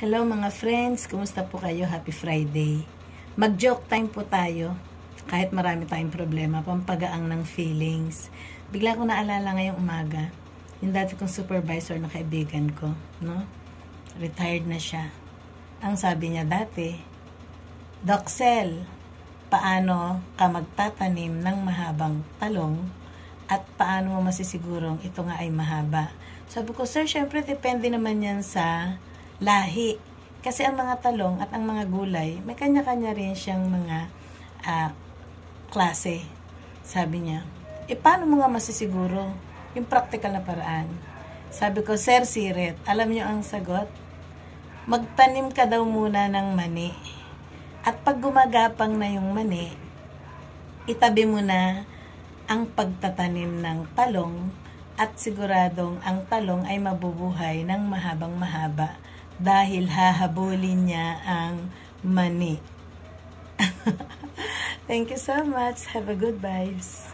Hello mga friends, kumusta po kayo? Happy Friday. Mag-joke time po tayo. Kahit marami tayong problema, pampagaang ng feelings. Bigla ko naalala ngayong umaga, yung dati kong supervisor na kaibigan ko, no? Retired na siya. Ang sabi niya dati, Doxel, paano ka magtatanim ng mahabang talong at paano mo masisigurong ito nga ay mahaba? Sabi ko, sir, syempre depende naman yan sa lahi. Kasi ang mga talong at ang mga gulay, may kanya-kanya rin siyang mga klase. Sabi niya, paano mo nga masisiguro? Yung practical na paraan. Sabi ko, Sir Siret, alam niyo ang sagot? Magtanim ka daw muna ng mani. At pag gumagapang na yung mani, itabi mo na ang pagtatanim ng talong at siguradong ang talong ay mabubuhay ng mahabang mahaba dahil hahabulin niya ang mani. Thank you so much. Have a good vibes.